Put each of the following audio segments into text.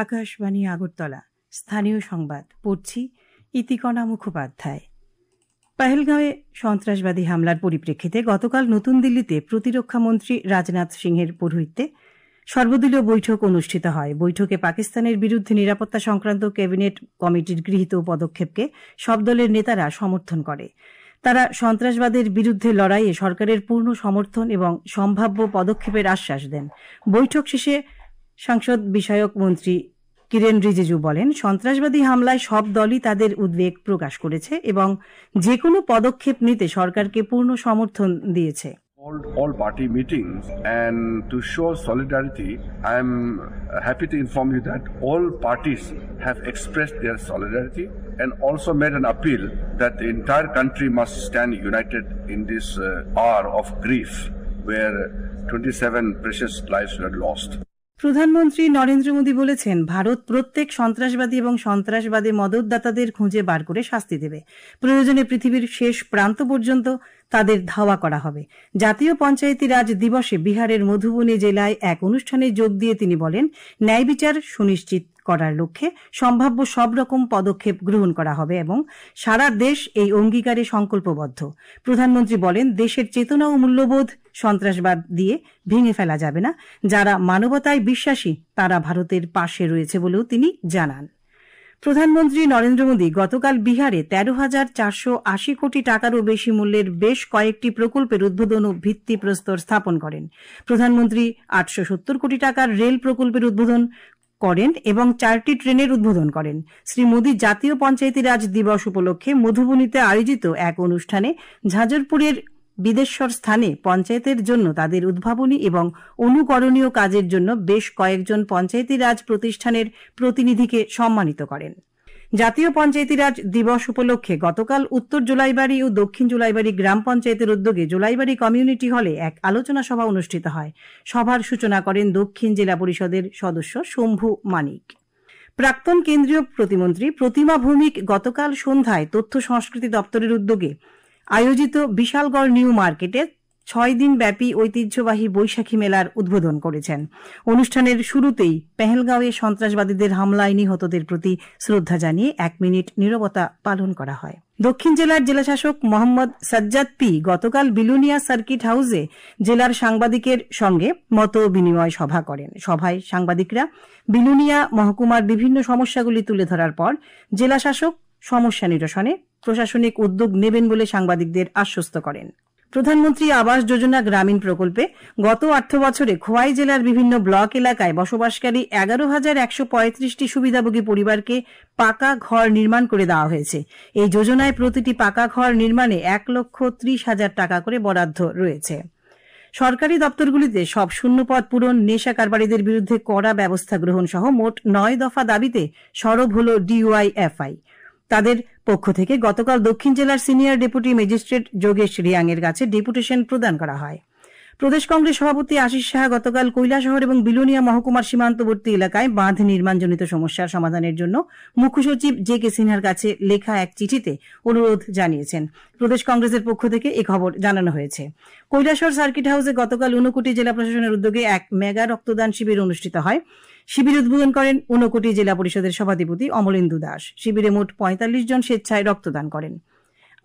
আকাশবাণী আগরতলা স্থানীয় সংবাদ পড়ছি ইতিকণা মুখোপাধ্যায়। পহেলগাঁওয়ে সন্ত্রাসবাদী হামলার পরিপ্রেক্ষিতে গতকাল নতুন দিল্লিতে প্রতিরক্ষা মন্ত্রী রাজনাথ সিংহের পৌরোহিত্যে সর্বদলীয় বৈঠক অনুষ্ঠিত হয়। বৈঠকে পাকিস্তানের বিরুদ্ধে নিরাপত্তা সংক্রান্ত ক্যাবিনেট কমিটির গৃহীত পদক্ষেপকে সব দলের নেতারা সমর্থন করে। তারা সন্ত্রাসবাদের বিরুদ্ধে লড়াইয়ে সরকারের পূর্ণ সমর্থন এবং সম্ভাব্য পদক্ষেপের আশ্বাস দেন। বৈঠক শেষে সংসদ বিষয়ক মন্ত্রী কিরেন রিজিজু বলেন, সন্ত্রাসবাদী হামলায় সব দলই তাদের উদ্বেগ প্রকাশ করেছে এবং যে কোনো পদক্ষেপ নিতে সরকারকে পূর্ণ সমর্থন দিয়েছে। All party meetings, and to show solidarity, I am happy to inform you that all parties have expressed their solidarity and also made an appeal that the entire country must stand united in this hour of grief where 27 precious lives were lost. প্রধানমন্ত্রী নরেন্দ্র মোদী বলেছেন, ভারত প্রত্যেক সন্ত্রাসবাদী এবং সন্ত্রাসবাদী মদতদাতাদের খুঁজে বার করে শাস্তি দেবে। প্রয়োজনে পৃথিবীর শেষ প্রান্ত পর্যন্ত তাদের ধাওয়া করা হবে। জাতীয় পঞ্চায়েতি রাজ দিবসে বিহারের মধুবনী জেলায় এক অনুষ্ঠানে যোগ দিয়ে তিনি বলেন, ন্যায় বিচার সুনিশ্চিত করার লক্ষ্যে সম্ভাব্য সব রকম পদক্ষেপ গ্রহণ করা হবে এবং সারা দেশ এই অঙ্গীকারে সংকল্পবদ্ধ। প্রধানমন্ত্রী বলেন, দেশের চেতনা ও মূল্যবোধ সন্ত্রাসবাদ দিয়ে ভেঙে ফেলা যাবে না। যারা মানবতায় বিশ্বাসী তারা ভারতের পাশে রয়েছে বলেও তিনি জানান। প্রধানমন্ত্রী নরেন্দ্র মোদী গতকাল বিহারে 13,480 কোটি টাকারও বেশি মূল্যের বেশ কয়েকটি প্রকল্পের উদ্বোধন ও ভিত্তিপ্রস্তর স্থাপন করেন। প্রধানমন্ত্রী 870 কোটি টাকার রেল প্রকল্পের উদ্বোধন করেন এবং 4টি ট্রেনের উদ্বোধন করেন। শ্রী মোদী জাতীয় পঞ্চায়েতি রাজ দিবস উপলক্ষে মধুবনীতে আয়োজিত এক অনুষ্ঠানে ঝাঁঝরপুরের বিদেশ্বর স্থানে পঞ্চায়েতের জন্য তাদের উদ্ভাবনী এবং অনুকরণীয় কাজের জন্য বেশ কয়েকজন পঞ্চায়েতি রাজ প্রতিষ্ঠানের প্রতিনিধিকে সম্মানিত করেন। জাতীয় পঞ্চায়েতি রাজ দিবস উপলক্ষে গতকাল উত্তর জোলাইবাড়ি ও দক্ষিণ জোলাইবাড়ি গ্রাম পঞ্চায়েতের উদ্যোগে জোলাইবাড়ি কমিউনিটি হলে এক আলোচনা সভা অনুষ্ঠিত হয়। সভার সূচনা করেন দক্ষিণ জেলা পরিষদের সদস্য শম্ভু মানিক। প্রাক্তন কেন্দ্রীয় প্রতিমন্ত্রী প্রতিমা ভৌমিক গতকাল সন্ধ্যায় তথ্য সংস্কৃতি দপ্তরের উদ্যোগে আয়োজিত বিশালগড় নিউ মার্কেটে 6 দিন ব্যাপী ঐতিহ্যবাহী বৈশাখী মেলার উদ্বোধন করেছেন। অনুষ্ঠানের শুরুতেই পেহেলগাঁওয়ে সন্ত্রাসবাদীদের হামলায় নিহতদের প্রতি শ্রদ্ধা জানিয়ে 1 মিনিট নীরবতা পালন করা হয়। দক্ষিণ জেলার জেলাশাসক মোহাম্মদ সাজ্জাদ পি গতকাল বিলুনিয়া সার্কিট হাউসে জেলার সাংবাদিকের সঙ্গে মত বিনিময় সভা করেন। সভায় সাংবাদিকরা বিলুনিয়া মহকুমার বিভিন্ন সমস্যাগুলি তুলে ধরার পর জেলাশাসক সমস্যা নিরসনে প্রশাসনিক উদ্যোগ নেবেন বলে সাংবাদিকদের আশ্বস্ত করেন। প্রধানমন্ত্রী আবাস যোজনা গ্রামীণ প্রকল্পে গত অর্থ বছরে খোয়াই জেলার বিভিন্ন ব্লক এলাকায় বসবাসকারী 11,135টি সুবিধাভোগী পরিবারকে পাকা ঘর নির্মাণ করে দেওয়া হয়েছে। এই যোজনায় প্রতিটি পাকা ঘর নির্মাণে 1,30,000 টাকা করে বরাদ্দ রয়েছে। সরকারি দপ্তরগুলিতে সব শূন্যপদ পূরণ, নেশা কারবারিদের বিরুদ্ধে কড়া ব্যবস্থা গ্রহণ সহ মোট 9 দফা দাবিতে সরব হল ডিওয়াইএফআই। তাদের পক্ষ থেকে গতকাল দক্ষিণ জেলার senior deputy magistrate Yogesh Reang এর কাছে ডেপুটেশন প্রদান করা হয়। প্রদেশ কংগ্রেস সভাপতি আশিস সাহা গতকাল কৈলাসহর এবং বিলোনিয়া মহকুমার সীমান্তবর্তী এলাকায় বাঁধ নির্মাণজনিত সমস্যার সমাধানের জন্য মুখ্য সচিব জে কে সিনহার কাছে লেখা এক চিঠিতে অনুরোধ জানিয়েছেন। প্রদেশ কংগ্রেসের পক্ষ থেকে এই খবর জানানো হয়েছে। কৈলাসহর সার্কিট হাউসে গতকাল ঊনকোটি জেলা প্রশাসনের উদ্যোগে এক মেগা রক্তদান শিবির অনুষ্ঠিত হয়। শিবির উদ্বোধন করেন ঊনকোটি জেলা পরিষদের সভাধিপতি অমলেন্দু দাস। শিবিরে মোট 45 জন স্বেচ্ছায় রক্তদান করেন।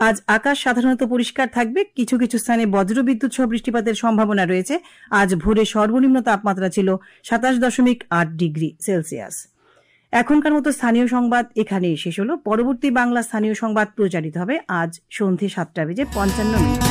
আজ আকাশ সাধারণত পরিষ্কার থাকবে, কিছু কিছু স্থানে বজ্রবিদ্যুৎ সহ বৃষ্টিপাতের সম্ভাবনা রয়েছে। আজ ভোরে সর্বনিম্ন তাপমাত্রা ছিল 27.8 ডিগ্রি সেলসিয়াস। এখনকার মতো স্থানীয় সংবাদ এখানেই শেষ হলো। পরবর্তী বাংলা স্থানীয় সংবাদ প্রচারিত হবে আজ সন্ধ্যে 7:55 মিনিট।